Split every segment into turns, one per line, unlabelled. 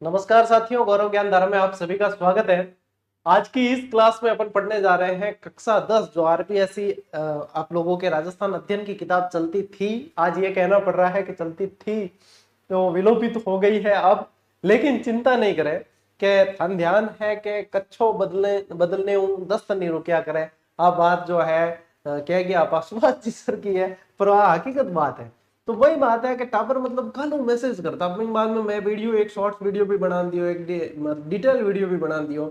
नमस्कार साथियों, गौरव ज्ञान धारा में आप सभी का स्वागत है। आज की इस क्लास में अपन पढ़ने जा रहे हैं कक्षा 10 जो आरपीएससी आप लोगों के राजस्थान अध्ययन की किताब चलती थी। आज ये कहना पड़ रहा है कि चलती थी तो विलोपित हो गई है अब, लेकिन चिंता नहीं करें कि ध्यान है कि कच्छो बदले बदलने 10 नहीं रुकया करें। आप बात जो है कह गया आप सुभाष जी सर की है, पर वह हकीकत बात है। तो वही बात है कि टापर मतलब कल मैसेज करता अपने बाद में मैं वीडियो एक शॉर्ट्स वीडियो भी बना दियो, एक डिटेल वीडियो भी बना दियो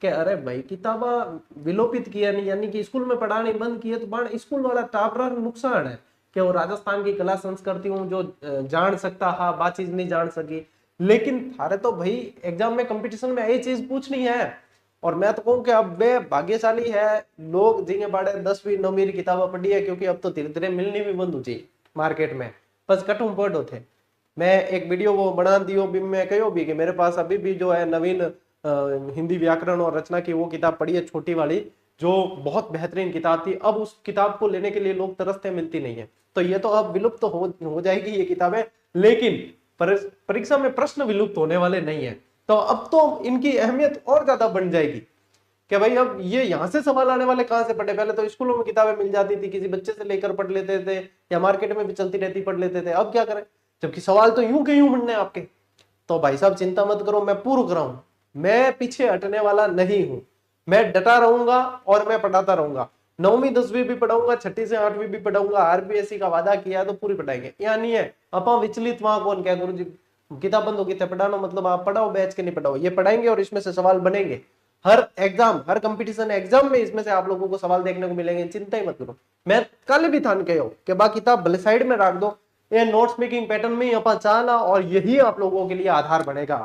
कि अरे भाई किताबा विलोपित किया नहीं, यानी कि स्कूल में पढ़ानी बंद किए तो बाण स्कूल वाला टापरा नुकसान है कि वो राजस्थान की कला संस्कृति हूँ जो जान सकता हा बा चीज नहीं जान सकी। लेकिन थारे तो भाई एग्जाम में कंपटीशन में यही चीज पूछनी है। और मैं तो कहूँ कि अब वे भाग्यशाली है लोग जिन्हें बाड़े 10वीं 9वीं किताबें पढ़ी है, क्योंकि अब तो धीरे धीरे मिलनी भी बंद हो जाए मार्केट में। बस कटुम पढ़ो थे। मैं एक वीडियो वो बना दियो भी, मैं कहो भी कि मेरे पास अभी भी जो है नवीन हिंदी व्याकरण और रचना की वो किताब पढ़ी है, छोटी वाली, जो बहुत बेहतरीन किताब थी। अब उस किताब को लेने के लिए लोग तरसते, मिलती नहीं है। तो ये तो अब विलुप्त तो हो जाएगी ये किताबें, लेकिन परीक्षा में प्रश्न विलुप्त होने वाले नहीं है। तो अब तो इनकी अहमियत और ज्यादा बढ़ जाएगी कि भाई अब ये यहाँ से सवाल आने वाले कहाँ से पढ़े। पहले तो स्कूलों में किताबें मिल जाती थी, किसी बच्चे से लेकर पढ़ लेते थे, या मार्केट में भी चलती रहती पढ़ लेते थे। अब क्या करें जबकि सवाल तो यूं के यूं बनने आपके। तो भाई साहब चिंता मत करो, मैं पूर्व कराऊं, मैं पीछे हटने वाला नहीं हूं। मैं डटा रहूंगा और मैं पढ़ाता रहूंगा। 9वीं 10वीं भी पढ़ाऊंगा, 6ठी से 8वीं भी पढ़ाऊंगा। आरपीएससी का वादा किया है तो पूरी पढ़ाएंगे, यहाँ नहीं है अपा विचलित वहां कौन क्या गुरु जी किताब बंद होगी पढ़ाना मतलब आप पढ़ाओ बैच के नहीं पढ़ाओ, ये पढ़ाएंगे और इसमें से सवाल बनेंगे। हर एग्जाम हर कंपटीशन एग्जाम में इसमें से आप लोगों को सवाल देखने को मिलेंगे, चिंता ही मत करो। मैं कल भी थान कहो कि बा किताब भले साइड में रख दो, ये नोट्स मेकिंग पैटर्न में ही अपन चाला और यही आप लोगों के लिए आधार बनेगा।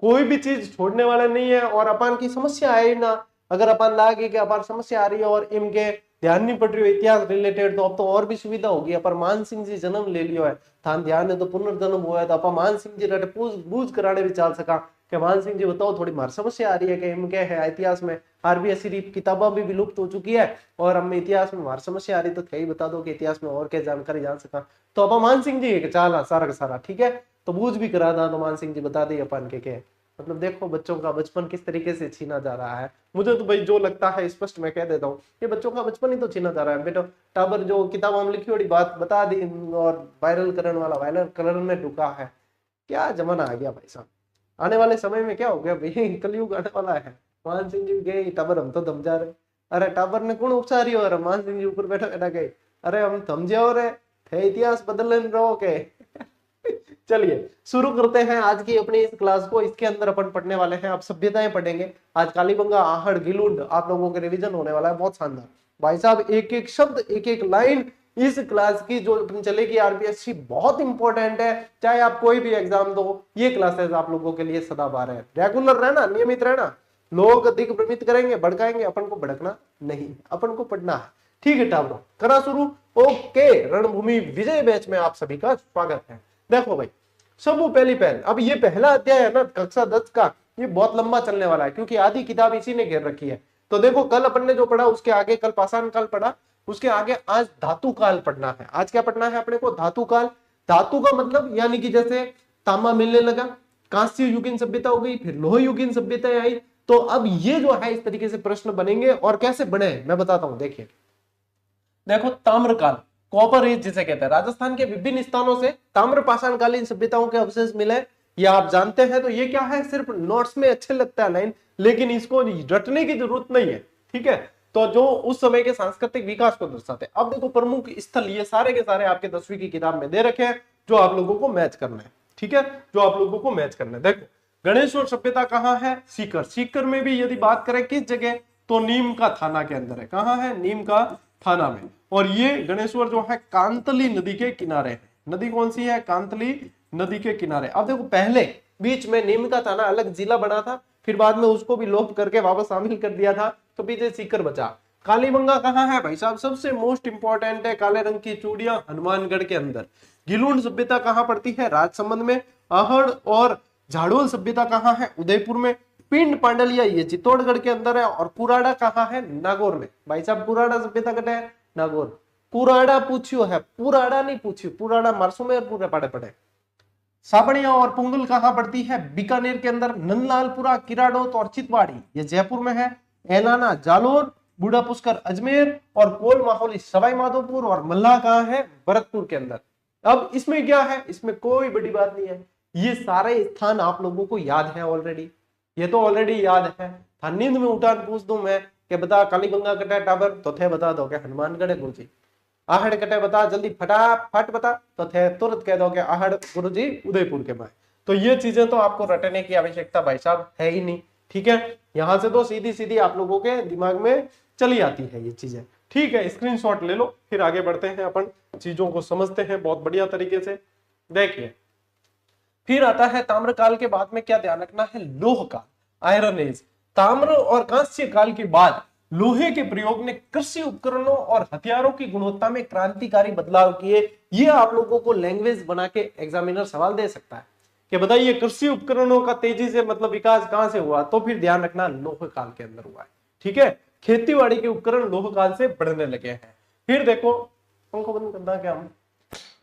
कोई भी चीज छोड़ने वाला नहीं है। और अपन की समस्या है ना, अगर अपन लागे कि अपन समस्या आ रही है और इनके ध्यान नहीं पड़ रही हो इतिहास रिलेटेड, तो अब तो और भी सुविधा होगी। अपन मान सिंह जी जन्म ले लियो है, थान ध्यान है तो पुनर्जन्म हुआ है, तो अपन मान सिंह जी रट बूझ कराने भी चल सका कि मान सिंह जी बताओ थोड़ी मार समस्या आ रही है कि इनके है इतिहास में आरबीएससी किताबें भी विलुप्त हो चुकी है और हमें इतिहास में मार समस्या आ रही, तो कहीं बता दो कि इतिहास में और क्या जानकारी जान सका। तो अपन मान सिंह जी चाल सारा का सारा ठीक है, तो बूझ भी करा था तो मान सिंह जी बता दी अपन के मतलब देखो बच्चों का बचपन किस तरीके से छीना जा रहा है। मुझे तो भाई जो लगता है स्पष्ट मैं कह देता हूँ, ये बच्चों का बचपन ही तो छीना जा रहा है। बेटा टाबर जो किताब हम लिखी वाली बात बता दी और वायरल करने वाला वायरल करने में ढुका है। क्या जमाना आ गया भाई साहब। आने वाले समय में क्या हो गया भाई, कलयुग आने वाला है। मान सिंह जी गए टाबर हम तो दम जा रहे। अरे टाबर ने कौन उपचारी हो रहा, मान सिंह जी ऊपर बैठा बैठा गए, अरे हम थम जाओ रे, थे इतिहास बदलने रहो के। चलिए शुरू करते हैं आज की अपनी इस क्लास को। इसके अंदर अपन पढ़ने वाले हैं, आप सभ्यताएं पढ़ेंगे। आज कालीबंगा आहड़ गिलुंड आप लोगों के रिवीजन होने वाला है, बहुत शानदार। भाई साहब एक एक शब्द एक एक लाइन इस क्लास की जो अपनी चलेगी आरबीएससी बहुत इंपॉर्टेंट है। चाहे आप कोई भी एग्जाम दो, ये क्लासेस आप लोगों के लिए सदाबहार है। रेगुलर रहना, नियमित रहना। लोग अधिक भ्रमित करेंगे भड़काएंगे, अपन को भड़कना नहीं, अपन को पढ़ना है। ठीक है टाबरो करा शुरू। ओके, रणभूमि विजय बैच में आप सभी का स्वागत है। देखो भाई सबू पहली पहल, अब ये पहला अध्याय है ना कक्षा 10 का, ये बहुत लंबा चलने वाला है क्योंकि आधी किताब इसी ने घेर रखी है। तो देखो कल अपन ने जो पढ़ा उसके आगे कल पाषाण काल पढ़ा, उसके आगे आज धातु काल पढ़ना है। आज क्या पढ़ना है अपने को, धातु काल। धातु का मतलब यानी कि जैसे तांबा मिलने लगा, कांस्य युगीन सभ्यता हो गई, फिर लोह युगीन सभ्यता आई। तो अब ये जो है इस तरीके से प्रश्न बनेंगे और कैसे बने मैं बताता हूं। देखिए देखो ताम्रकाल, कॉपर एज जिसे कहते हैं, राजस्थान के विभिन्न स्थानों से ताम्र पाषाणकालीन सभ्यताओं के अवशेष मिले। ये आप जानते हैं। तो ये क्या है, सिर्फ नोट्स में अच्छे लगता है लाइन, लेकिन इसको रटने की जरूरत नहीं है। ठीक है, तो जो उस समय के सांस्कृतिक विकास को दर्शाते हैं। अब देखो प्रमुख स्थल ये सारे के सारे आपके 10वीं की किताब में दे रखे हैं, जो आप लोगों को मैच करना है। ठीक है, जो आप लोगों को मैच करना है। देखो गणेश्वर सभ्यता कहाँ है, सीकर। सीकर में भी यदि बात करें किस जगह, तो नीम का थाना के अंदर है। कहाँ है, नीम का थाना में। और ये गणेश्वर जो है कांतली नदी के किनारे है। नदी कौन सी है, कांतली नदी के किनारे। अब देखो पहले बीच में नीम का थाना अलग जिला बना था, फिर बाद में उसको भी लोप करके वापस शामिल कर दिया था, तो पीछे सीकर बचा। कालीबंगा कहाँ है भाई साहब, सबसे मोस्ट इंपॉर्टेंट है, काले रंग की चूड़ियां हनुमानगढ़ के अंदर। गिलुंड सभ्यता कहाँ पड़ती है, राजसमंद में। आहड़ और झाड़ोल सभ्यता कहाँ है, उदयपुर में। पिंड पांडलिया ये चित्तौड़गढ़ के अंदर है। और पुराड़ा कहाँ है, नागौर में। भाई साहब पुराड़ा सभ्यता कटे है नागौर। पुराड़ा पूछियो है, पुराड़ा नहीं पूछियो, पुराड़ा मारसो में पूरे पड़े पड़े। साबड़िया और पुंगल कहाँ पड़ती है? बीकानेर के अंदर। नंदलालपुरा, किराडोत और चितवाड़ी ये जयपुर में है। एलाना जालोर, बूढ़ा पुष्कर अजमेर और कोल माहौली सवाई माधोपुर और मल्ला कहाँ है? भरतपुर के अंदर। अब इसमें क्या है? इसमें कोई बड़ी बात नहीं है, ये सारे स्थान आप लोगों को याद है ऑलरेडी, ये तो ऑलरेडी याद है। था नींद में उठा पूछ दूं मैं कि बता कालीगंगा कटा टाबर, तो थे बता दो क्या हनुमानगढ़ गुरुजी। आहड़ कटे बता जल्दी फटाफट बता, तो थे तुरंत कह दो कि आहड़ गुरुजी उदयपुर के माए। तो ये चीजें तो आपको रटने की आवश्यकता भाई साहब है ही नहीं, ठीक है। यहां से तो सीधी सीधी आप लोगों के दिमाग में चली आती है ये चीजें, ठीक है। स्क्रीनशॉट ले लो, फिर आगे बढ़ते हैं, अपन चीजों को समझते हैं बहुत बढ़िया तरीके से। देखिए फिर आता है ताम्रकाल के बाद में क्या ध्यान रखना है? लोह काल, आयरन एज। ताम्र और कांस्य काल के बाद लोहे के प्रयोग ने कृषि उपकरणों और हथियारों की गुणवत्ता में क्रांतिकारी बदलाव किए। ये आप लोगों को लैंग्वेज बना के एग्जामिनर सवाल दे सकता है कि बताइए कृषि उपकरणों का तेजी से मतलब विकास कहां से हुआ? तो फिर ध्यान रखना लोह काल के अंदर हुआ है, ठीक है। खेतीबाड़ी के उपकरण लोह काल से बढ़ने लगे हैं। फिर देखो, पंखो बंद करना क्या हम,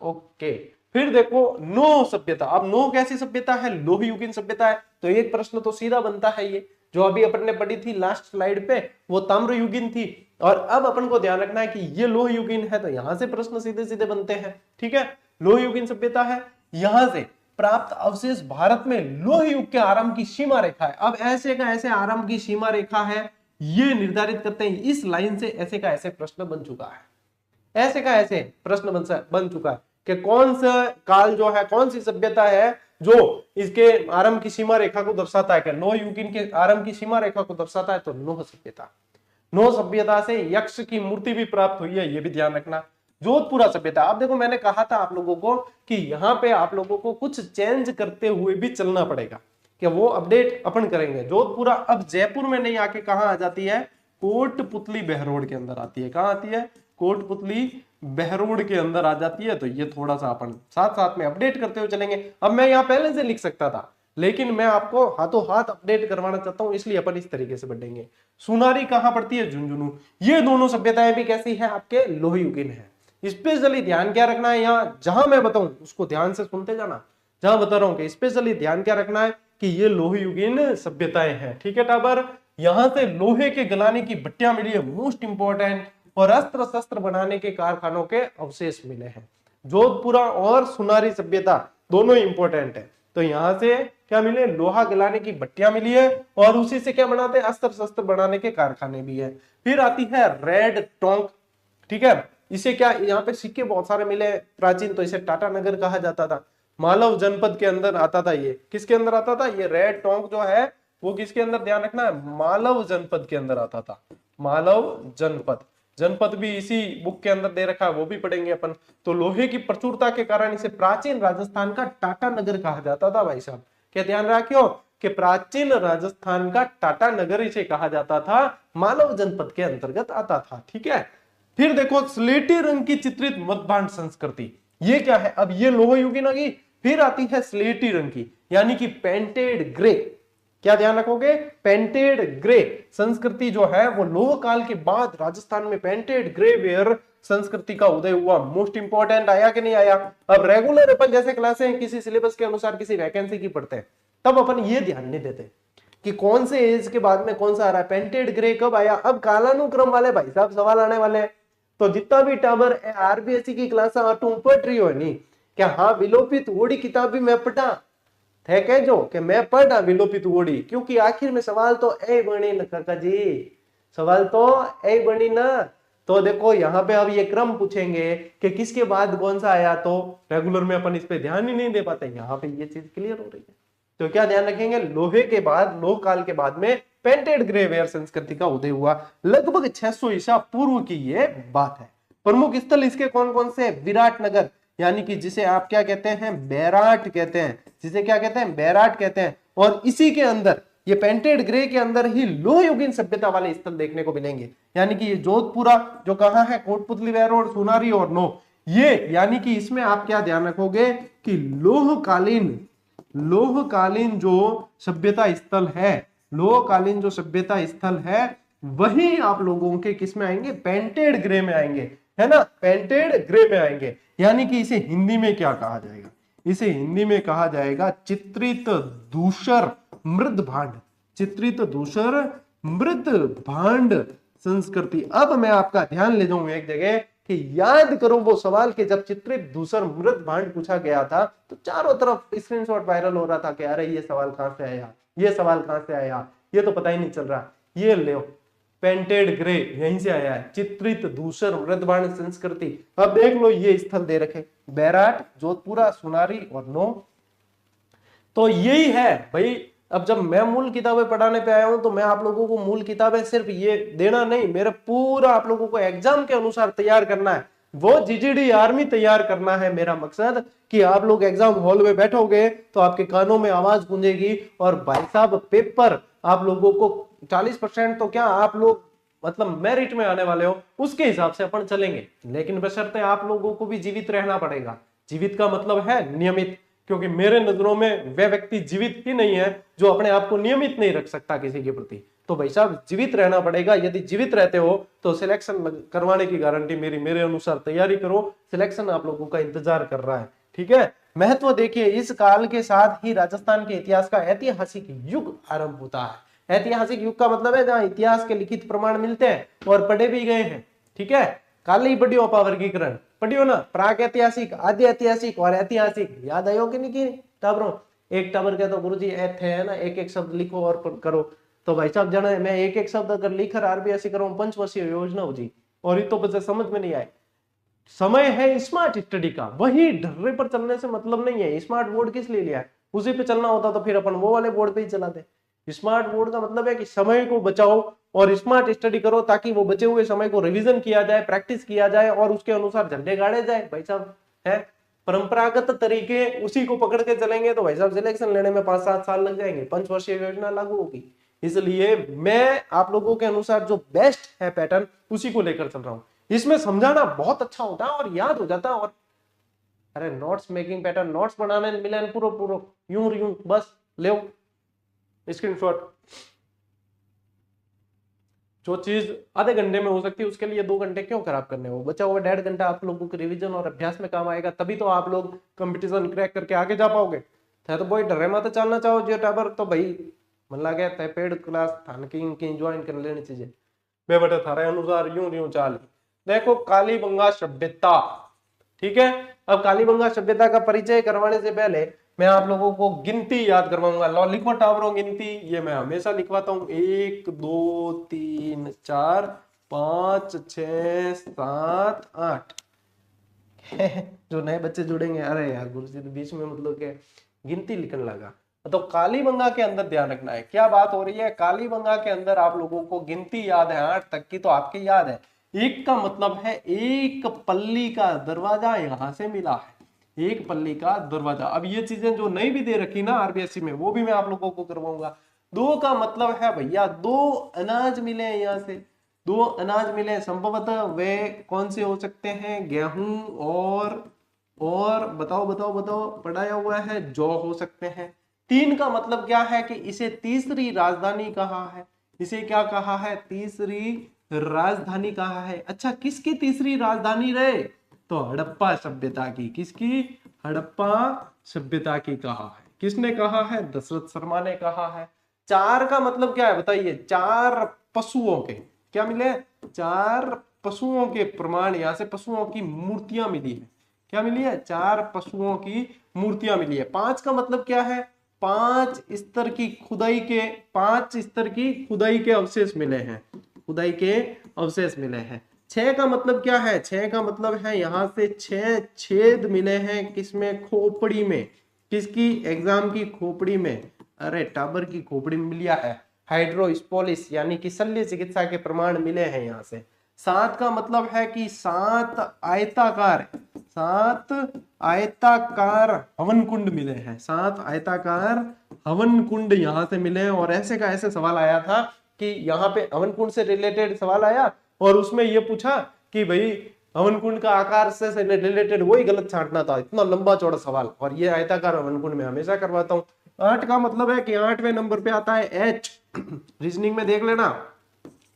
ओके। फिर देखो नो सभ्यता। अब नो कैसी सभ्यता है? लोह युगीन सभ्यता है। तो एक प्रश्न तो सीधा बनता है, ये जो अभी अपन ने पढ़ी थी लास्ट स्लाइड पे वो ताम्र युगीन थी, और अब अपन को ध्यान रखना है कि ये लोह युगीन है, तो यहां से प्रश्न सीधे सीधे बनते हैं, ठीक है। लोह युगीन सभ्यता है, यहां से प्राप्त अवशेष भारत में लोह युग के आरंभ की सीमा रेखा है। अब ऐसे का ऐसे आरंभ की सीमा रेखा है, ये निर्धारित करते हैं। इस लाइन से ऐसे का ऐसे प्रश्न बन चुका है, ऐसे का ऐसे प्रश्न बन चुका है कि कौन सा काल जो है, कौन सी सभ्यता है जो इसके आरंभ की सीमा रेखा को दर्शाता है। लोह युगीन के आरंभ की सीमा रेखा को दर्शाता है, तो नोह सभ्यता। नोह सभ्यता से यक्ष की मूर्ति भी प्राप्त हुई है, ये भी ध्यान रखना। जोधपुरा सभ्यता, अब देखो मैंने कहा था आप लोगों को कि यहाँ पे आप लोगों को कुछ चेंज करते हुए भी चलना पड़ेगा, कि वो अपडेट अपन करेंगे। जोधपुरा अब जयपुर में नहीं आके कहाँ आ जाती है? कोटपुतली बहरोड के अंदर आती है। कहाँ आती है? कोटपुतली बहरोड के अंदर आ जाती है। तो ये थोड़ा सा अपन साथ साथ में अपडेट करते हुए चलेंगे। अब मैं यहाँ पहले से लिख सकता था, लेकिन मैं आपको हाथों हाथ अपडेट करवाना चाहता हूं, इसलिए अपन इस तरीके से बढ़ेंगे। सुनारी कहाँ पड़ती है? झुंझुनू। ये दोनों सभ्यताएं भी कैसी है? आपके लोह युगीन है। स्पेशली ध्यान क्या रखना है, यहाँ जहां मैं बताऊं उसको ध्यान से सुनते जाना। जहां बता रहा हूं कि स्पेशली ध्यान क्या रखना है कि ये लोह युगीन सभ्यताएं हैं, ठीक है टाबर। यहां से लोहे के गलाने की भट्टियां मिली है, मोस्ट इंपॉर्टेंट, और अस्त्र शस्त्र बनाने के कारखानों के अवशेष मिले हैं। जोधपुरा और सुनारी सभ्यता दोनों इंपॉर्टेंट है। तो यहां से क्या मिले? लोहा गलाने की भट्टियां मिली है, और उसी से क्या बनाते हैं? अस्त्र शस्त्र बनाने के कारखाने भी है। फिर आती है रेड टोंक, ठीक है। इसे क्या, यहाँ पे सिक्के बहुत सारे मिले प्राचीन, तो इसे टाटा नगर कहा जाता था। मालव जनपद के अंदर आता था। ये किसके अंदर आता था? ये रेड टोंक जो है वो किसके अंदर, ध्यान रखना है, मालव जनपद के अंदर आता था। मालव जनपद, जनपद भी इसी बुक के अंदर दे रखा है, वो भी पढ़ेंगे अपन। तो लोहे की प्रचुरता के कारण इसे प्राचीन राजस्थान का टाटा नगर कहा जाता था भाई साहब। क्या ध्यान रखियो कि प्राचीन राजस्थान का टाटा नगर इसे कहा जाता था, मालव जनपद के अंतर्गत आता था, ठीक है। फिर देखो स्लेटी रंग की चित्रित मधभांड संस्कृति, ये क्या है? अब ये लोह युगीन आ गई। फिर आती है स्लेटी रंग की, यानी कि पेंटेड ग्रे। क्या ध्यान रखोगे? पेंटेड ग्रे संस्कृति जो है वो लोह काल के बाद राजस्थान में पेंटेड ग्रे वेयर संस्कृति का उदय हुआ। मोस्ट इंपॉर्टेंट, आया कि नहीं आया? अब रेगुलर अपन जैसे क्लासें किसी सिलेबस के अनुसार किसी वैकेंसी की पढ़ते हैं, तब अपन ये ध्यान नहीं देते कि कौन से एज के बाद में कौन सा आ रहा है। पेंटेड ग्रे कब आया? अब कालानुक्रम वाले भाई साहब सवाल आने वाले हैं। तो जितना भी टाबर आरबीएससी की क्लास पढ़ रही हो नहीं क्या? हाँ, विलोपित ओडी किताब भी मैं पढ़ा थे, कह जो कि मैं पढ़ा विलोपित ओडी, क्योंकि आखिर में सवाल तो ए बनी न काका जी, सवाल तो ए बनी ना। तो देखो यहाँ पे अब ये क्रम पूछेंगे कि किसके बाद कौन सा आया, तो रेगुलर में अपन इस पे ध्यान ही नहीं दे पाते। यहाँ पे ये चीज क्लियर हो रही है। तो क्या ध्यान रखेंगे? लोहे के बाद, लोह काल के बाद में पेंटेड ग्रे वेयर संस्कृति का उदय हुआ। लगभग 600 ईसा पूर्व की ये बात है। प्रमुख स्थल इसके कौन कौन से? विराटनगर, यानी कि जिसे आप क्या कहते हैं? बैराट कहते हैं। जिसे क्या कहते हैं? बैराट कहते हैं। और इसी के अंदर ये पेंटेड ग्रे के अंदर ही लोह युगीन सभ्यता वाले स्थल देखने को मिलेंगे। यानी कि ये जोधपुरा जो कहाँ है? कोटपुतली बहरोड, सुनारी और नो, ये यानी कि इसमें आप क्या ध्यान रखोगे कि लोहकालीन जो सभ्यता स्थल है, लोहकालीन जो सभ्यता स्थल है वही आप लोगों के किस में आएंगे? पेंटेड ग्रे में आएंगे, है ना? पेंटेड ग्रे में आएंगे। यानी कि इसे हिंदी में क्या कहा जाएगा? इसे हिंदी में कहा जाएगा चित्रित धूसर मृद भांड। चित्रित धूसर मृद भांड संस्कृति। अब मैं आपका ध्यान ले जाऊं एक जगह कि याद करो वो सवाल कि जब चित्रित धूसर मृद भांड पूछा गया था तो चारों तरफ स्क्रीनशॉट वायरल हो रहा था कि अरे ये सवाल कहां से आया, ये सवाल कहां से आया, ये तो पता ही नहीं चल रहा। ये ले पेंटेड ग्रे यहीं से आया है, चित्रित धूसर मृदबाण संस्कृति। अब देख लो ये स्थल दे रखे, बैराट, जोधपुरा, सुनारी और नो। तो यही है भाई। अब जब मैं मूल किताबें पढ़ाने पे आया हूं तो मैं आप लोगों को मूल किताबें सिर्फ ये देना नहीं, मेरा पूरा आप लोगों को एग्जाम के अनुसार तैयार करना है। वो जीजीडी आर्मी तैयार करना है मेरा मकसद, कि आप लोग एग्जाम हॉल में बैठोगे तो आपके कानों में आवाज गूंजेगी और भाई साहब पेपर आप लोगों को 40% तो क्या आप लोग मतलब मेरिट में आने वाले हो, उसके हिसाब से अपन चलेंगे। लेकिन बशर्ते आप लोगों को भी जीवित रहना पड़ेगा। जीवित का मतलब है नियमित, क्योंकि मेरे नजरों में वह व्यक्ति जीवित ही नहीं है जो अपने आप को नियमित नहीं रख सकता किसी के प्रति। तो भाई साहब जीवित रहना पड़ेगा। यदि जीवित रहते हो तो सिलेक्शन करवाने की गारंटी मेरे अनुसार तैयारी करो, सिलेक्शन आप लोगों का इंतजार कर रहा है। ठीक है। महत्व देखिए, इस काल के साथ ही राजस्थान के इतिहास का ऐतिहासिक युग आरंभ होता है। ऐतिहासिक युग का मतलब है जहां इतिहास के लिखित प्रमाण मिलते हैं और पढ़े भी गए हैं। ठीक है। काल ही पढ़ियो अपा वर्गीकरण पढ़ियो ना, प्राग ऐतिहासिक, आदि ऐतिहासिक और ऐतिहासिक। याद आयो कि नहीं कि टाबरों? एक टाबर के तो गुरुजी थे है ना, एक एक शब्द लिखो और करो। तो भाई साहब जाने मैं एक एक शब्द अगर लिखकर आरबीएससी करूं 5 वर्षीय योजना हो जी, और ये तो बच्चे समझ में नहीं आए। समय है स्मार्ट स्टडी का, वही ढर्रे पर चलने से मतलब नहीं है। स्मार्ट बोर्ड किस लिए लिया है? उसी पे चलना होता तो फिर अपन वो वाले बोर्ड पे ही चलाते। स्मार्ट बोर्ड का मतलब है कि समय को बचाओ और स्मार्ट स्टडी करो, ताकि वो बचे हुए समय को रिवीजन किया जाए, प्रैक्टिस किया जाए और उसके अनुसार झंडे गाड़े जाए। भाई साहब है परंपरागत तरीके, उसी को पकड़ के चलेंगे तो भाई साहब सिलेक्शन लेने में 5-7 साल लग जाएंगे, 5 वर्षीय योजना लागू होगी। इसलिए मैं आप लोगों के अनुसार जो बेस्ट है पैटर्न उसी को लेकर चल रहा हूं। इसमें समझाना बहुत अच्छा होता है और याद हो जाता है। और अरे नोट्स मेकिंग पैटर्न, नोट्स बनाने मिले पूरा यूं बस ले स्क्रीनशॉट। जो चीज आधे घंटे में हो सकती है उसके लिए 2 घंटे क्यों खराब करने हो? बचा हुआ 1.5 घंटा आप लोगों के रिवीजन और अभ्यास में काम आएगा, तभी तो आप लोग कंपटीशन क्रैक करके आगे जा पाओगे। तो भाई डरे मत चलना चाहो जो टाबर तो भाई मन लगे तय पेड क्लास थान की ज्वाइन कर लेनी चाहिए। मैं बेटा थारे अनुसार यूं चाल। देखो कालीबंगा सभ्यता। ठीक है। अब कालीबंगा सभ्यता का परिचय करवाने से पहले मैं आप लोगों को गिनती याद करवाऊंगा। लो लिखो टावरों गिनती, ये मैं हमेशा लिखवाता हूं। 1 2 3 4 5 6 7 8। जो नए बच्चे जुड़ेंगे, अरे यार गुरुजी तो बीच में मतलब के गिनती लिखने लगा। तो कालीबंगा के अंदर ध्यान रखना है क्या बात हो रही है। कालीबंगा के अंदर आप लोगों को गिनती याद है 8 तक की, तो आपकी याद है। 1 का मतलब है एक पल्ली का दरवाजा यहां से मिला है, एक पल्ली का दरवाजा। अब ये चीजें जो नहीं भी दे रखी ना आरबीएससी में, वो भी मैं आप लोगों को करवाऊंगा। 2 का मतलब है भैया 2 अनाज मिले हैं यहाँ से, 2 अनाज मिले। संभवतः वे कौन से हो सकते हैं? गेहूं और बताओ पढ़ाया हुआ है जौ हो सकते हैं। 3 का मतलब क्या है कि इसे तीसरी राजधानी कहा है। इसे क्या कहा है? तीसरी राजधानी कहा है। अच्छा किसकी तीसरी राजधानी रहे? तो हड़प्पा सभ्यता की। किसकी? हड़प्पा सभ्यता की कहा है। किसने कहा है? दशरथ शर्मा ने कहा है। 4 का मतलब क्या है बताइए? 4 पशुओं के क्या मिले? 4 पशुओं के प्रमाण, यहां से पशुओं की मूर्तियां मिली है। क्या मिली है? 4 पशुओं की मूर्तियां मिली है। 5 का मतलब क्या है? 5 स्तर की खुदाई के, 5 स्तर की खुदाई के अवशेष मिले हैं, खुदाई के अवशेष मिले हैं। 6 का मतलब क्या है? 6 का मतलब है यहां से 6 छेद मिले हैं। किसमें? खोपड़ी में। किसकी? एग्जाम की खोपड़ी में। अरे टाबर की खोपड़ी में मिला है। हाइड्रोस्पोलिस यानी कि शल्य चिकित्सा के प्रमाण मिले हैं यहां से। 7 का मतलब है कि 7 आयताकार हवन कुंड मिले हैं। 7 आयताकार हवन कुंड यहां से मिले हैं। और ऐसे का ऐसे सवाल आया था कि यहाँ पे हवन कुंड से रिलेटेड सवाल आया और उसमें ये पूछा कि भाई हवन कुंड का आकार से रिलेटेड वही गलत छांटना था। इतना लंबा चौड़ा सवाल, और ये आयताकार हवन कुंड में हमेशा करवाता हूँ। 8 का मतलब है कि 8वें नंबर पे आता है एच। रीजनिंग में देख लेना।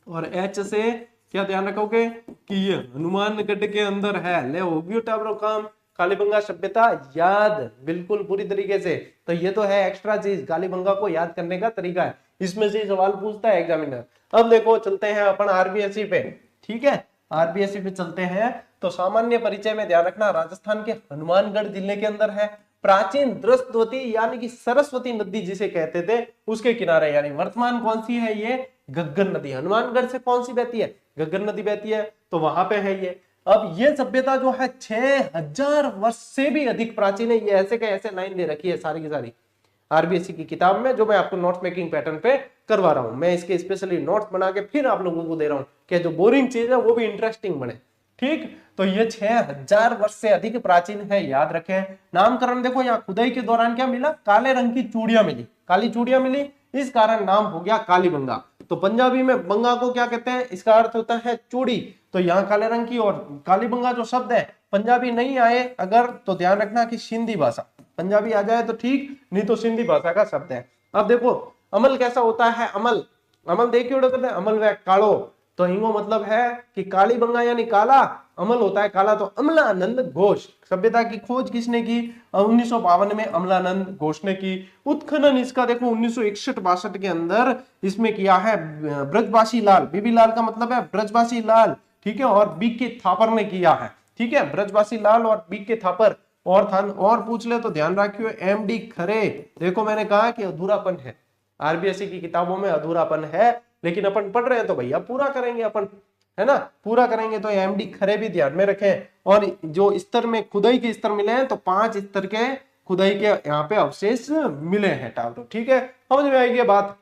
और एच से क्या ध्यान रखोगे कि ये हनुमानगढ़ के अंदर है। ले होगी टाबरो काम। कालीबंगा सभ्यता याद, बिल्कुल पूरी तरीके से। तो ये तो है एक्स्ट्रा चीज, कालीबंगा को याद करने का तरीका है, इसमें से सवाल पूछता है एग्जामिनर। अब देखो चलते हैं अपन आरबीएससी पे, ठीक है, आरबीएससी पे चलते हैं। तो सामान्य परिचय में ध्यान रखना, राजस्थान के हनुमानगढ़ जिले के अंदर है। प्राचीन द्रस्तवती यानी कि सरस्वती नदी जिसे कहते थे उसके किनारे, यानी वर्तमान कौन सी है ये, घग्गर नदी। हनुमानगढ़ से कौन सी बहती है, घग्गर नदी बहती है, तो वहां पे है ये। अब ये सभ्यता जो है 6000 वर्ष से भी अधिक प्राचीन है। ये ऐसे का ऐसे लाइन दे रखी है सारी की सारी आरबीएससी की किताब में, जो मैं आपको नोट्स मेकिंग पैटर्न पे करवा रहा हूं। मैं इसके स्पेशली नोट्स बना के फिर आप लोगों को दे रहा हूं कि जो बोरिंग चीज है वो भी इंटरेस्टिंग बने, ठीक। तो ये 6000 वर्ष से अधिक प्राचीन है, याद रखें। नामकरण देखो, यहाँ खुदाई के दौरान क्या मिला, काले रंग की चूड़ियां मिली, काली चूड़ियां मिली, इस कारण नाम हो गया कालीबंगा। तो पंजाबी में बंगा को क्या कहते हैं, इसका अर्थ होता है चूड़ी। तो यहाँ काले रंग की, और कालीबंगा जो शब्द है पंजाबी नहीं आए अगर तो ध्यान रखना कि सिंधी भाषा, पंजाबी आ जाए तो ठीक, नहीं तो सिंधी भाषा का शब्द है। अब देखो अमल कैसा होता है, अमल, अमल देखिए कहते हैं अमल व कालो, तो हिंगो मतलब है कि कालीबंगा यानी काला, अमल होता है काला। तो अमलानंद घोष, सभ्यता की खोज किसने की, 1952 में अमलानंद घोष ने की। उत्खनन इसका देखो 1961-62 के अंदर इसमें किया है ब्रजवासी लाल, बीबी लाल का मतलब है ब्रजवासी लाल, ठीक है, और बीके थापर ने किया है, ठीक है, ब्रजवासी लाल और बीके थापर। और पूछ ले तो ध्यान रखियो एमडी खरे। देखो मैंने कहा कि अधूरापन है, आरबीएससी की किताबों में अधूरापन है, लेकिन अपन पढ़ रहे हैं तो भैया पूरा करेंगे अपन, है ना, पूरा करेंगे। तो एमडी खरे भी ध्यान में रखें। और जो स्तर में खुदाई के स्तर मिले हैं तो 5 स्तर के खुदाई के यहाँ पे अवशेष मिले हैं टावरों, ठीक है, समझ में आएगी बात,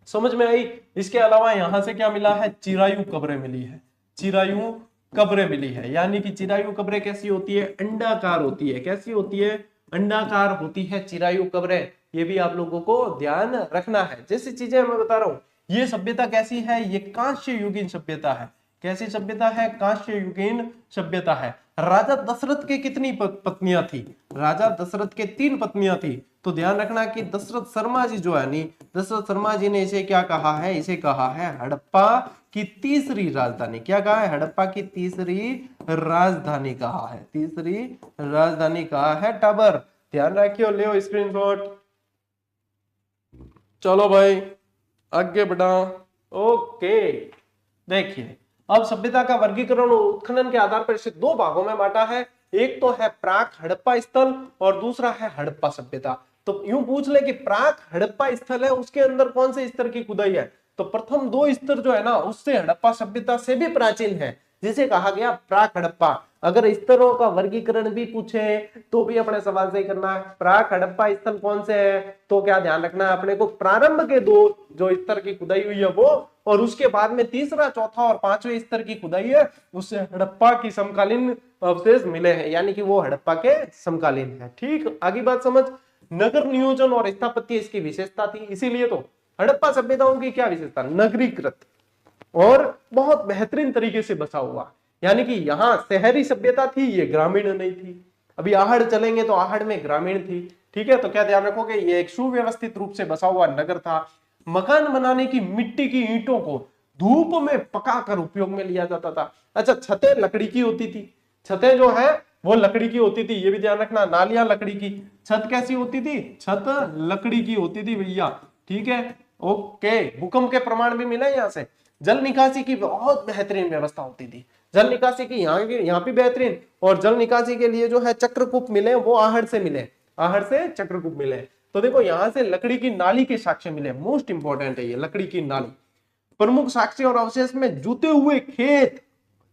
समझ में आई। इसके अलावा यहाँ से क्या मिला है, चिरायु कब्रें मिली है, चिरायु कब्रें मिली है, यानी कि चिरायु कब्रें कैसी होती है, अंडाकार होती है, कैसी होती है, अंडाकार होती है चिरायु कब्रें। ये भी आप लोगों को ध्यान रखना है। जैसी चीजें मैं बता रहा हूं, ये सभ्यता कैसी है, ये कांस्य युगीन सभ्यता है। कैसी सभ्यता है, कांस्य युगीन सभ्यता है। राजा दशरथ के कितनी पत्नियां थी, राजा दशरथ के 3 पत्नियां थी। तो ध्यान रखना कि दशरथ शर्मा जी जो है नी, दशरथ शर्मा जी ने इसे क्या कहा है, इसे कहा है हड़प्पा की तीसरी राजधानी। क्या कहा है, हड़प्पा की तीसरी राजधानी कहा है, तीसरी राजधानी कहा है टाबर। ध्यान रखियो, ले स्क्रीनशॉट। चलो भाई आगे बढ़ा। ओके, देखिए अब सभ्यता का वर्गीकरण उत्खनन के आधार पर इसे 2 भागों में बांटा है। एक तो है प्राक हड़प्पा स्थल और दूसरा है हड़प्पा सभ्यता। तो यूं पूछ ले कि प्राक हड़प्पा स्थल है, उसके अंदर कौन से स्तर की खुदाई है, तो प्रथम 2 स्तर जो है ना उससे हड़प्पा सभ्यता से भी प्राचीन है, जिसे कहा गया प्राक हड़प्पा। अगर स्तरों का वर्गीकरण भी पूछे तो भी अपने सवाल से ही करना है, प्राक हड़प्पा स्थल कौन से है, तो क्या ध्यान रखना है अपने को, प्रारंभ के 2 जो स्तर की खुदाई हुई है वो, और उसके बाद में तीसरा, चौथा और 5वें स्तर की खुदाई है, उससे हड़प्पा की समकालीन अवशेष मिले हैं, यानी कि वो हड़प्पा के समकालीन है। ठीक, आगे बात समझ। नगर नियोजन और स्थापत्य इसकी विशेषता थी, इसीलिए तो हड़प्पा सभ्यताओं की क्या विशेषता, नगरीकृत और बहुत बेहतरीन तरीके से बसा हुआ, यानी कि यहाँ शहरी सभ्यता थी, ये ग्रामीण नहीं थी। अभी आहड़ चलेंगे तो आहड़ में ग्रामीण थी, ठीक है। तो क्या ध्यान रखोगे, ये एक सुव्यवस्थित रूप से बसा हुआ नगर था। मकान बनाने की मिट्टी की ईंटों को धूप में पकाकर उपयोग में लिया जाता था। अच्छा, छतें लकड़ी की होती थी, छतें जो है वो लकड़ी की होती थी, ये भी ध्यान रखना। नालियां लकड़ी की, छत कैसी होती थी, छत लकड़ी की होती थी भैया, ठीक है। ओके, भूकंप के प्रमाण भी मिले यहाँ से। जल निकासी की बहुत बेहतरीन व्यवस्था होती थी, जल निकासी की यहाँ भी बेहतरीन, और जल निकासी के लिए जो है चक्रकूप मिले वो आहड़ से मिले, आहड़ से चक्रकूप मिले। तो देखो यहाँ से लकड़ी की नाली के साक्ष्य मिले, मोस्ट इंपॉर्टेंट है ये लकड़ी की नाली। प्रमुख साक्ष्य और अवशेष में जूते हुए खेत,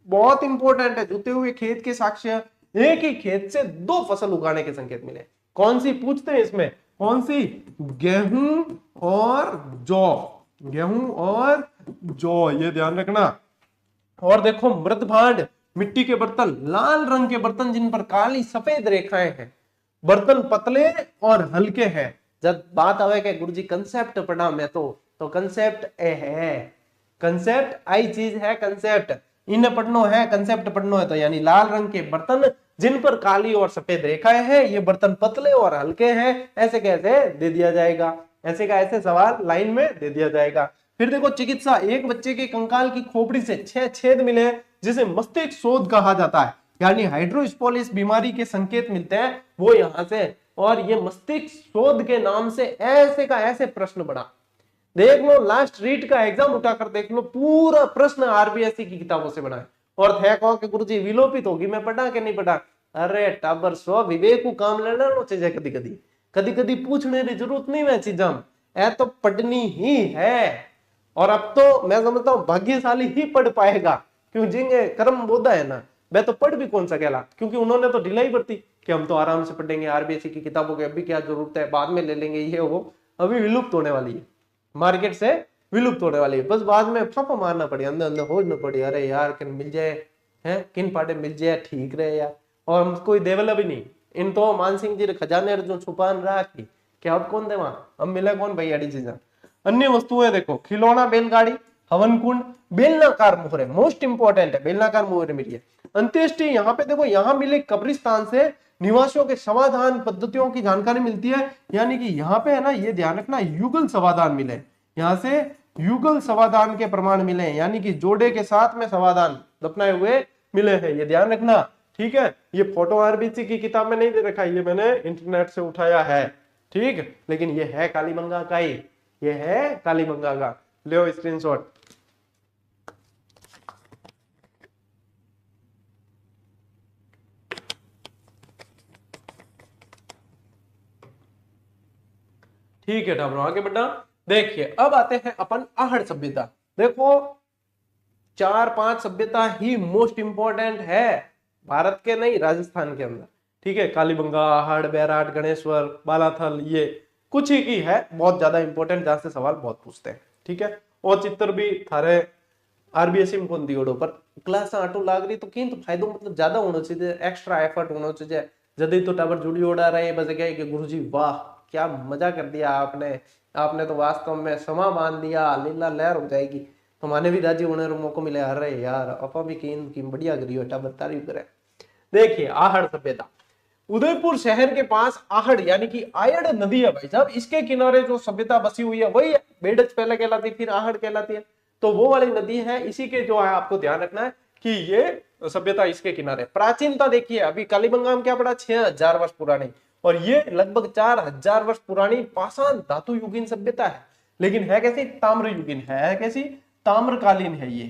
बहुत इंपॉर्टेंट है, जूते हुए खेत के साक्ष्य। एक ही खेत से 2 फसल उगाने के संकेत मिले। कौन सी पूछते हैं इसमें, कौन सी, गेहूं और जौ, गेहूं और जौ, ये ध्यान रखना। और देखो मृद भांड, मिट्टी के बर्तन, लाल रंग के बर्तन जिन पर काली सफेद रेखाएं हैं, बर्तन पतले और हल्के हैं। जब बात आवे कि गुरुजी कंसेप्ट पढ़ा मैं तो कंसेप्ट ए है, कंसेप्ट आई चीज है, कंसेप्ट इन्हें पढ़नो है, कंसेप्ट पढ़नो है। तो यानी लाल रंग के बर्तन जिन पर काली और सफेद रेखाएं हैं, ये बर्तन पतले और हल्के हैं, ऐसे कैसे दे दिया जाएगा, ऐसे का ऐसे सवाल लाइन में दे दिया जाएगा। फिर देखो चिकित्सा, एक बच्चे के कंकाल की खोपड़ी से 6 छेद मिले जिसे मस्तिष्क शोध कहा जाता है। यानी हाइड्रोस्पोलिस बीमारी के संकेत मिलते हैं वो यहाँ से। और ये मस्तिष्क शोध के नाम से ऐसे का ऐसे प्रश्न बना, देख लो लास्ट रीट का एग्जाम उठाकर देख लो, पूरा प्रश्न आरबीएससी की किताबों से बना है। और थे कहो कि गुरुजी विलोपित होगी, मैं पढ़ा कि नहीं पढ़ा? अरे टाबर स्व विवेक को काम लेना नो चीजें कदी कदी कदी कदी पूछने की जरूरत नहीं है चीजा, ऐ तो पढ़नी ही है। और अब तो मैं समझता हूँ भाग्यशाली ही पढ़ पाएगा, क्यों जिंगे कर्म बोधा है ना, मैं तो पढ़ भी कौन सा कहला, क्योंकि उन्होंने तो ढिलाई बरती कि हम तो आराम से पढ़ेंगे आरबीएससी की किताबों की, अभी क्या जरूरत है, बाद में ले लेंगे, ये वो अभी विलुप्त होने वाली है, मार्केट से विलुप्त होने वाली है, बस बाद में फापा मारना पड़े, अंदर अंदर खोजना पड़े, अरे यार किन मिल जाए है, किन पाटे मिल जाए ठीक रहे यार। और हम कोई देवला भी नहीं, इन तो मान सिंह जी खजाने जो छुपान रखी कि अब कौन दे वहां, अब मिले कौन भाई अड़ी चीजें। अन्य वस्तुएं देखो, खिलौना बैलगाड़ी, हवन कुंड, बेलनाकार मोहरे, मोस्ट इंपोर्टेंट है, बेलनाकार मोहरे मिली है। अंत्येष्टि, यहाँ पे देखो, यहाँ मिले कब्रिस्तान से निवासियों के समाधान पद्धतियों की जानकारी मिलती है, यानी कि यहाँ पे है ना, ये ध्यान रखना, युगल समाधान मिले, यहाँ से युगल समाधान के प्रमाण मिले, यानी कि जोड़े के साथ में समाधान दफनाए हुए मिले हैं, ये ध्यान रखना, ठीक है। ये फोटो आरबीसी की किताब में नहीं दे रखा, ये मैंने इंटरनेट से उठाया है, ठीक, लेकिन ये है कालीबंगा का ही, ये है कालीबंगा का, ले स्क्रीनशॉट। ठीक है ठाकुर, आगे बढ़ना। देखिए अब आते हैं अपन आहड़ सभ्यता। देखो 4-5 सभ्यता ही मोस्ट इंपोर्टेंट है भारत के, नहीं राजस्थान के अंदर, ठीक है। कालीबंगा, आहड़, बैराट, गणेश्वर, बालाथल, ये कुछ ही की है बहुत ज्यादा इंपोर्टेंट, जहां से सवाल बहुत पूछते हैं, ठीक है। और चित्र भी थारे आरबीएससी में कौन दियोड़ो पर क्लास आटो लाग रही तो किन तो फायदो मतलब ज्यादा होना चाहिए, एक्स्ट्रा एफर्ट होना चाहिए, जदी तो टाबर जुड़ी उड़ा रहे, बस क्या कि गुरुजी वाह क्या मजा कर दिया आपने, आपने तो वास्तव में समा मान दिया, लीला लहर हो जाएगी, तो माने भी राजी होने को मौका मिले, अरे यार अपा भी की बढ़िया करियो, टाबर तारीफ करे। देखिए आहड़ सभ्यता, उदयपुर शहर के पास आहड़ यानी कि आयड़ नदी है भाई साहब, इसके किनारे जो सभ्यता बसी हुई है वही बेडच पहले कहलाती, फिर आहड़ कहलाती है, तो वो वाली नदी है, इसी के जो है आपको ध्यान रखना है कि ये सभ्यता इसके किनारे। प्राचीनता देखिए, अभी कालीबंगा में क्या पड़ा, 6000 वर्ष पुरानी, और ये लगभग 4000 वर्ष पुरानी पाषाण धातु युगीन सभ्यता है, लेकिन है कैसी, ताम्र युगीन है कैसी, ताम्रकालीन है, ये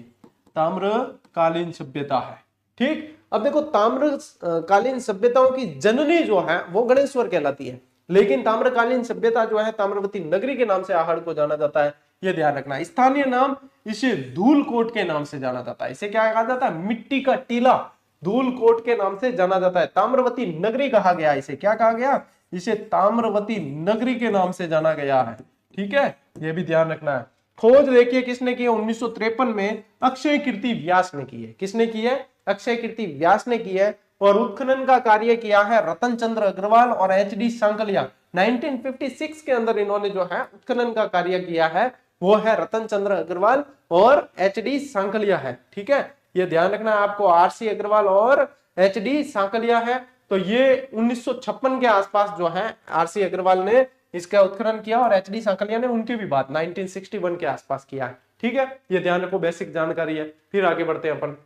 ताम्रकालीन सभ्यता है, ठीक। अब देखो ताम्रकालीन सभ्यताओं की जननी जो है वो गणेश्वर कहलाती है, लेकिन ताम्रकालीन सभ्यता जो है ताम्रवती नगरी के नाम से आहड़ को जाना जाता है, ये ध्यान रखना। स्थानीय नाम इसे धूलकोट के नाम से जाना जाता है, इसे क्या कहा जाता है, मिट्टी का टीला, धूलकोट के नाम से जाना जाता है। ताम्रवती नगरी कहा गया, इसे क्या कहा गया, इसे ताम्रवती नगरी के नाम से जाना गया है, ठीक है, ये भी ध्यान रखना है। खोज देखिए किसने की है, 1953 में अक्षय कीर्ति व्यास ने की है, किसने की है, अक्षय कीर्ति व्यास ने की है। और उत्खनन का कार्य किया है रतन चंद्र अग्रवाल और एचडी सांकलिया, 1956 के अंदर इन्होंने जो है उत्खनन का कार्य किया है, वो है रतन चंद्र अग्रवाल और एचडी सांकलिया है, ठीक है, ये ध्यान रखना है आपको, आरसी अग्रवाल और एचडी सांकलिया है। तो ये 1956 के आसपास जो है आरसी अग्रवाल ने इसका उत्खनन किया और एचडी सांकलिया ने उनकी भी बात 1961 के आसपास किया है, ठीक है, ये ध्यान रखो, बेसिक जानकारी है। फिर आगे बढ़ते हैं अपन,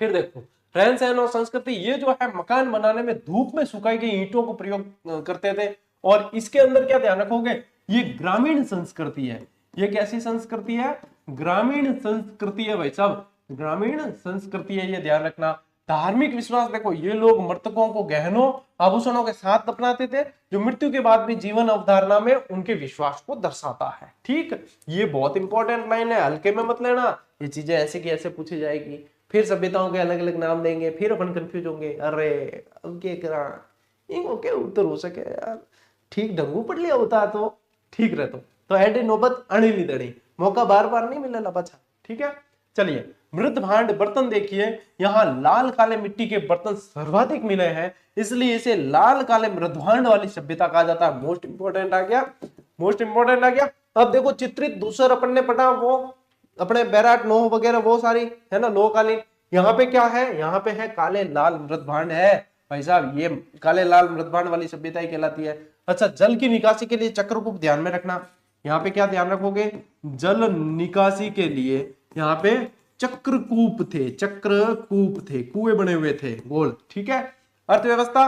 फिर देखो रहन सहन और संस्कृति, ये जो है मकान बनाने में धूप में सुखाई गई ईंटों को प्रयोग करते थे, और इसके अंदर क्या ध्यान रखोगे, ये ग्रामीण संस्कृति है, ये कैसी संस्कृति है, ग्रामीण संस्कृति है भाई साहब, ग्रामीण संस्कृति है, ये ध्यान रखना। धार्मिक विश्वास देखो, ये लोग मृतकों को गहनों आभूषणों के साथ दफनाते थे, जो मृत्यु के बाद भी जीवन अवधारणा में उनके विश्वास को दर्शाता है, ठीक, ये बहुत इंपॉर्टेंट लाइन है, हल्के में मत लेना, ये चीजें ऐसे की ऐसे पूछी जाएगी। फिर सभ्यताओं के अलग अलग नाम देंगे, फिर अपन कंफ्यूज होंगे, अरे अब क्या करा, इनको क्या उत्तर हो सके यार, ठीक ढंगू पढ़ लिया होता तो ठीक रहता, तो ऐडी नौबत अणिली दड़ी, मौका बार बार नहीं मिलेला पाछा, ठीक है। चलिए मृत भांड बर्तन देखिए, यहाँ लाल काले मिट्टी के बर्तन सर्वाधिक मिले हैं, इसलिए इसे लाल काले मृत भांड वाली सभ्यता कहा जाता है। मोस्ट इंपोर्टेंट आ गया, मोस्ट इंपोर्टेंट आ गया। अब देखो चित्रित दूसर अपन ने पढ़ा, वो अपने बैराट नोह वगैरह वो सारी है ना लोहकालीन, यहाँ पे क्या है, यहाँ पे है काले लाल मृत भांड है भाई साहब, ये काले लाल मृत भांड वाली सभ्यता ही कहलाती है। अच्छा, जल की निकासी के लिए चक्र को ध्यान में रखना, यहाँ पे क्या ध्यान रखोगे, जल निकासी के लिए यहाँ पे चक्रकूप थे, चक्रकूप थे, कुएं बने हुए थे गोल, ठीक है। अर्थव्यवस्था,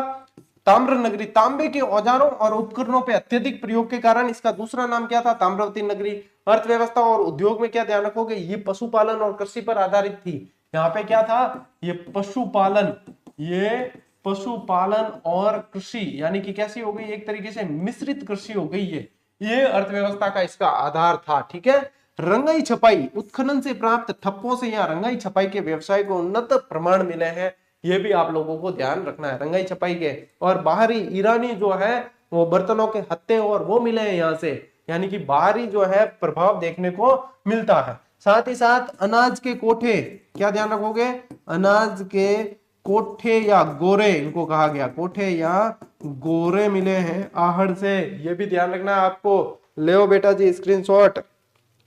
ताम्र नगरी, तांबे के औजारों और उपकरणों पे अत्यधिक प्रयोग के कारण इसका दूसरा नाम क्या था, ताम्रवती नगरी। अर्थव्यवस्था और उद्योग में क्या ध्यान रखोगे, ये पशुपालन और कृषि पर आधारित थी। यहाँ पे क्या था, ये पशुपालन, ये पशुपालन और कृषि, यानी कि कैसी हो गई, एक तरीके से मिश्रित कृषि हो गई है, ये अर्थव्यवस्था का इसका आधार था, ठीक है। रंगाई छपाई, उत्खनन से प्राप्त ठप्पों से या रंगाई छपाई के व्यवसाय को उन्नत प्रमाण मिले हैं, ये भी आप लोगों को ध्यान रखना है, रंगाई छपाई के। और बाहरी ईरानी जो है वो बर्तनों के हत्थे और वो मिले हैं यहाँ से, यानी कि बाहरी जो है प्रभाव देखने को मिलता है। साथ ही साथ अनाज के कोठे, क्या ध्यान रखोगे, अनाज के कोठे या गोरे, इनको कहा गया कोठे या गोरे मिले हैं आहड़ से, ये भी ध्यान रखना है आपको। ले बेटा जी स्क्रीनशॉट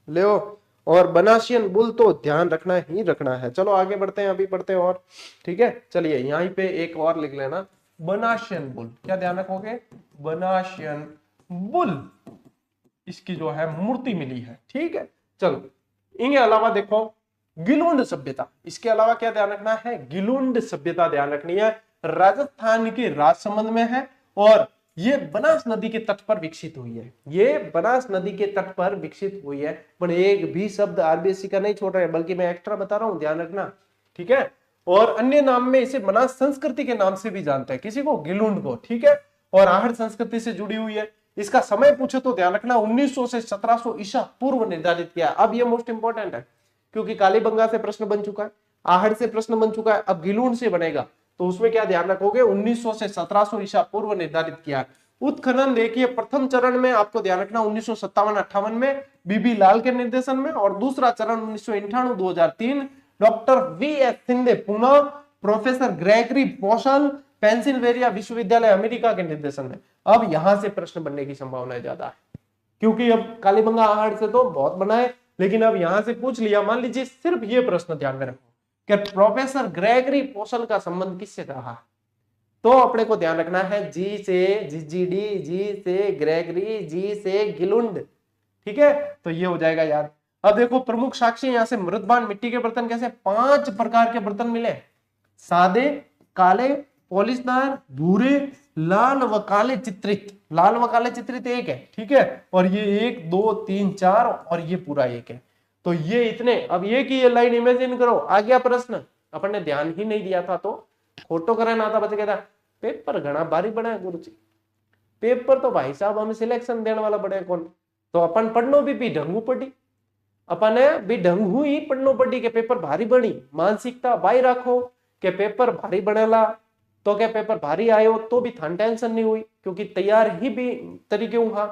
ले। और बनासियन बुल तो ध्यान रखना ही रखना है। चलो आगे बढ़ते हैं, अभी पढ़ते हैं और, ठीक है। चलिए यहीं पे एक और लिख लेना, बनासियन बुल, क्या ध्यान रखोगे, बनासियन बुल, इसकी जो है मूर्ति मिली है, ठीक है। चलो इनके अलावा देखो गिलुंड सभ्यता, इसके अलावा क्या ध्यान रखना है, गिलुंड सभ्यता ध्यान रखनी है, राजस्थान के राजसमंद में है और ये बनास नदी के तट पर विकसित हुई है, ये बनास नदी के तट पर विकसित हुई है। पर एक भी शब्द आरबीएससी का नहीं छोड़ रहे, बल्कि मैं एक्स्ट्रा बता रहा हूं, ध्यान रखना, ठीक है। और अन्य नाम में इसे बनास संस्कृति के नाम से भी जानते हैं, किसी को, गिलुंड को, ठीक है। और आहड़ संस्कृति से जुड़ी हुई है। इसका समय पूछे तो ध्यान रखना 1900 से 1700 ईसा पूर्व निर्धारित किया। अब ये मोस्ट इंपॉर्टेंट है, क्योंकि कालीबंगा से प्रश्न बन चुका है, आहड़ से प्रश्न बन चुका है, अब गिलुंड से बनेगा, तो उसमें क्या ध्यान रखोगे, 1900 से 1700 ईसा पूर्व निर्धारित किया। उत्खनन देखिए, प्रथम चरण में आपको ध्यान रखना 1957-58 में बीबी लाल के निर्देशन में, और दूसरा चरण 1998-2003 doctor V S. Shinde Pune, professor Gregory Possehl, Pennsylvania विश्वविद्यालय अमेरिका के निर्देशन में। अब यहां से प्रश्न बनने की संभावना ज्यादा है, क्योंकि अब कालीबंगा आहड़ से तो बहुत बना है, लेकिन अब यहां से पूछ लिया, मान लीजिए सिर्फ ये प्रश्न ध्यान में रखो कि प्रोफेसर ग्रेगरी पोसल का संबंध किससे रहा, तो अपने को ध्यान रखना है जी से जीजीडी, जी से ग्रेगरी, जी से गिलुंड, ठीक है। तो ये हो जाएगा याद। अब देखो प्रमुख साक्ष्य यहां से मृदबान मिट्टी के बर्तन, कैसे 5 प्रकार के बर्तन मिले, सादे, काले, पॉलिशदार, भूरे, लाल व काले चित्रित। लाल व काले चित्रित एक है, ठीक है, और ये 1 2 3 4 और ये पूरा एक है, तो ये इतने। अब ये की ये लाइन इमेजिन करो, आ गया प्रश्न, अपन ने ध्यान ही नहीं दिया था तो फोटो कराना था, बच गया था। पेपर घना भारी बना है गुरु जी, पेपर तो भाई साहब हमें सिलेक्शन देने वाला बड़े कौन, तो अपन पढ़नो भी ढंगू पड़ी, अपन भी ढंगू ही पढ़नो पड़ी के पेपर भारी बनी। मानसिकता बाई रखो के पेपर भारी बनेला, तो क्या पेपर भारी आयो तो भी थान टेंशन नहीं हुई, क्योंकि तैयार ही भी तरीके हुआ,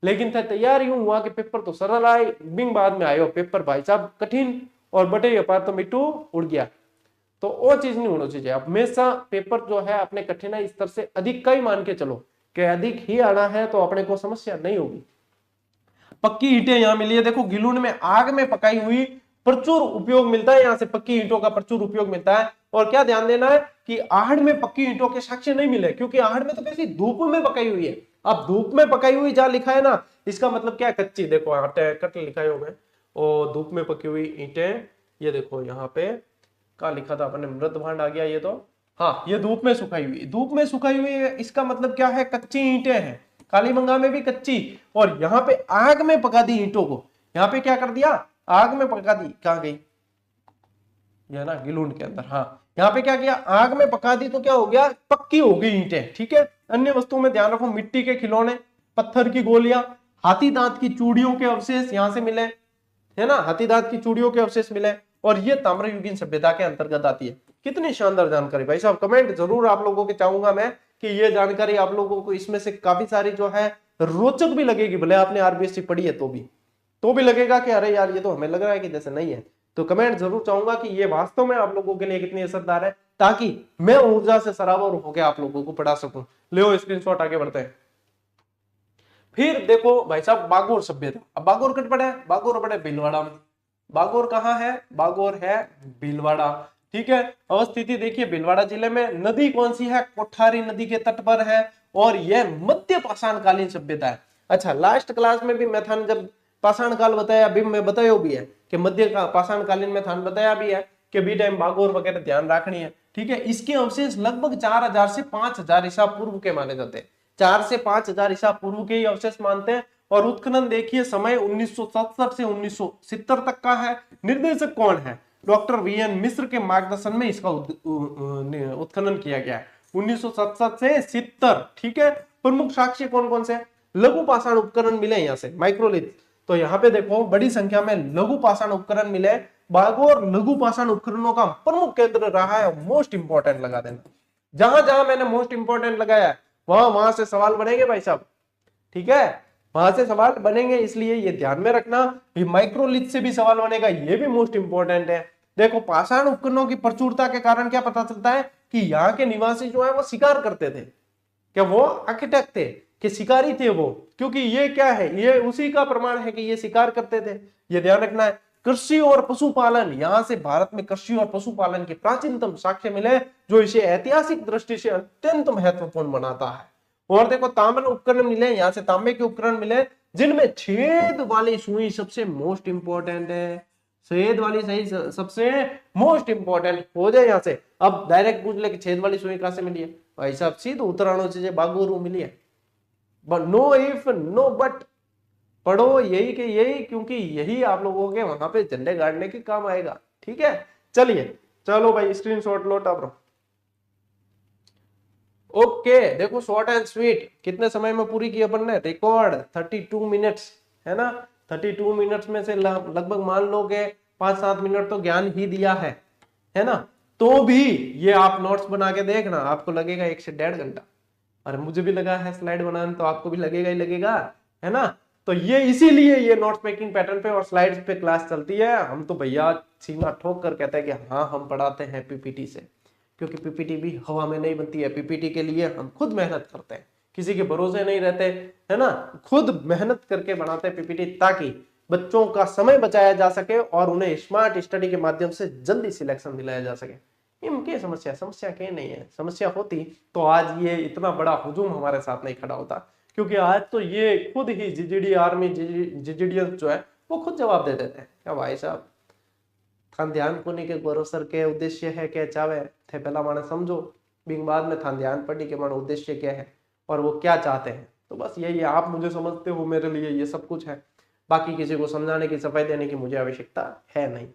लेकिन था तैयार यूं हुआ कि पेपर तो सरल आए, बिंग बाद में आयो पेपर भाई साहब कठिन, और बटे पार तो मिट्टू उड़ गया। तो वो चीज नहीं होना चाहिए, हमेशा पेपर जो है अपने कठिनाई स्तर से अधिक का ही मान के चलो कि अधिक ही आना है, तो अपने को समस्या नहीं होगी। पक्की ईंटें यहाँ मिली है, देखो गिलुंड में आग में पकाई हुई प्रचुर उपयोग मिलता है, यहाँ से पक्की ईंटों का प्रचुर उपयोग मिलता है। और क्या ध्यान देना है कि आहड़ में पक्की ईंटों के साक्ष्य नहीं मिले, क्योंकि आहड़ में तो कैसी धूप में पकाई हुई है। अब धूप में पकाई हुई जहां लिखा है ना, इसका मतलब क्या है, कच्ची, देखो कट लिखा है मैं, और धूप में पकी हुई ईंटें, ये देखो यहाँ पे क्या लिखा था अपने, मृत भांड आ गया ये तो, हाँ ये धूप में सुखाई हुई, धूप में सुखाई हुई है, इसका मतलब क्या है, कच्ची ईंटें हैं, कालीबंगा में भी कच्ची, और यहाँ पे आग में पका दी ईंटों को, यहाँ पे क्या कर दिया, आग में पका दी, कहाँ गई ये ना गिलुंड के अंदर, हाँ यहाँ पे क्या किया, आग में पका दी, तो क्या हो गया, पक्की हो गई ईंटें, ठीक है। अन्य वस्तुओं में ध्यान रखो, मिट्टी के खिलौने, पत्थर की गोलियां, हाथी दांत की चूड़ियों के अवशेष यहाँ से मिले, है ना, हाथी दांत की चूड़ियों के अवशेष मिले, और ये ताम्रयुगीन सभ्यता के अंतर्गत आती है। कितनी शानदार जानकारी भाई साहब, कमेंट जरूर आप लोगों के चाहूंगा मैं कि ये जानकारी आप लोगों को इसमें से काफी सारी जो है रोचक भी लगेगी, भले आपने आरबीएससी पढ़ी है तो भी लगेगा कि अरे यार ये तो हमें लग रहा है कि जैसे नहीं है। तो कमेंट जरूर चाहूंगा कि ये वास्तव में आप लोगों के लिए कितनी असरदार है, ताकि मैं ऊर्जा से सराबोर होकर आप लोगों को पढ़ा सकूं। ले स्क्रीनशॉट, आगे बढ़ते हैं। फिर देखो भाई साहब बागोर सभ्यता, अब बागोर कट पड़े, बागोर पड़े भीलवाड़ा में। बागोर कहाँ है, बागोर है भीलवाड़ा, ठीक है। अवस्थिति देखिए भीलवाड़ा जिले में, नदी कौन सी है, कोठारी नदी के तट पर है, और यह मध्य पाषाण कालीन सभ्यता है। अच्छा लास्ट क्लास में भी मैं था जब पाषाण काल बताया भी, मैं बताया भी है कि मध्य का पाषाण कालीन में थान बताया भी है कि बी टाइम बागोर वगैरह ध्यान रखनी है। ठीक है, इसके अवशेष लगभग 4000 से 5000 ईसा पूर्व के माने जाते हैं। 4 से 5000 ईसा पूर्व के ही अवशेष मानते हैं। और उत्खनन देखिए समय 1967 से 1970 तक का है। निर्देशक कौन है? डॉक्टर वीएन मिश्र के मार्गदर्शन में इसका उत्खनन किया गया है 1967 से 70। ठीक है, प्रमुख साक्ष्य कौन कौन से? लघु पाषाण उपकरण मिले यहाँ से, माइक्रोलिथ। तो यहाँ पे देखो बड़ी संख्या में लघु पाषाण उपकरण मिले। बागोर लघु पाषाण उपकरणों का प्रमुख केंद्र रहा है। मोस्ट इंपॉर्टेंट लगा देना, जहां जहां मैंने मोस्ट इंपॉर्टेंट लगाया वहां वहां से सवाल बनेंगे भाई साहब। ठीक है, वहां से सवाल बनेंगे, इसलिए ये ध्यान में रखना। ये माइक्रोलिथ से भी सवाल बनेगा, ये भी मोस्ट इंपॉर्टेंट है। देखो पाषाण उपकरणों की प्रचुरता के कारण क्या पता चलता है कि यहाँ के निवासी जो है वो शिकार करते थे। क्या वो आर्किटेक्ट थे कि शिकारी थे वो? क्योंकि ये क्या है, ये उसी का प्रमाण है कि ये शिकार करते थे। ये ध्यान रखना है। कृषि और पशुपालन, यहां से भारत में कृषि और पशुपालन के प्राचीनतम साक्ष्य मिले, जो इसे ऐतिहासिक दृष्टि से अत्यंत महत्वपूर्ण बनाता है। और देखो ताम्र उपकरण मिले, यहां से तांबे के उपकरण मिले, जिनमें छेद वाली सुई सबसे मोस्ट इंपॉर्टेंट है। छेद वाली सही सबसे मोस्ट इंपॉर्टेंट हो जाए यहां से। अब डायरेक्ट पूछ ले कि छेद वाली सुई कहां से मिली है, भाई साहब सीधे उत्तरायणों से बागोरू मिली है। नो इफ नो बट, पढ़ो यही के यही, क्योंकि यही आप लोगों के वहां पे झंडे गाड़ने के काम आएगा। ठीक है, चलिए चलो भाई स्क्रीनशॉट लो टाब्रो। ओके, देखो शॉर्ट एंड स्वीट कितने समय में पूरी की अपन ने? रिकॉर्ड 32 मिनट्स है ना। 32 मिनट्स में से लगभग मान लो कि 5-7 मिनट तो ज्ञान ही दिया है ना। तो भी ये आप नोट्स बना के देखना, आपको लगेगा 1 से 1.5 घंटा। अरे मुझे भी लगा है स्लाइड बनाने, तो आपको भी लगेगा ही लगेगा, है ना। तो ये इसीलिए ये नोट्स मेकिंग पैटर्न पे और स्लाइड्स पे क्लास चलती है। हम तो भैया सीना ठोक कर कहते हैं कि हाँ हम पढ़ाते हैं पीपीटी से, क्योंकि पीपीटी भी हवा में नहीं बनती है। पीपीटी के लिए हम खुद मेहनत करते हैं, किसी के भरोसे नहीं रहते, है ना। खुद मेहनत करके बनाते हैं पीपीटी, ताकि बच्चों का समय बचाया जा सके और उन्हें स्मार्ट स्टडी के माध्यम से जल्दी सिलेक्शन दिलाया जा सके। इनकी समस्या कहीं नहीं है। समस्या होती तो आज ये इतना बड़ा हुजूम हमारे साथ नहीं खड़ा होता, क्योंकि आज तो ये खुद ही जीजीडी आर्मी जीजीडीएस जो है वो खुद जवाब दे देते हैं। क्या भाई साहब थान ध्यान कोनी के गौरव सर के उद्देश्य है क्या चावे थे, पहला माने समझो, बिंग बाद में थान ध्यान पड़ी के माने उद्देश्य क्या है और वो क्या चाहते हैं। तो बस यही है, आप मुझे समझते हो, मेरे लिए ये सब कुछ है। बाकी किसी को समझाने की, सफाई देने की मुझे आवश्यकता है नहीं।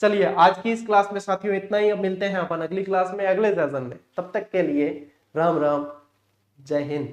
चलिए आज की इस क्लास में साथियों इतना ही। अब मिलते हैं अपन अगली क्लास में, अगले सेशन में। तब तक के लिए राम राम, जय हिंद।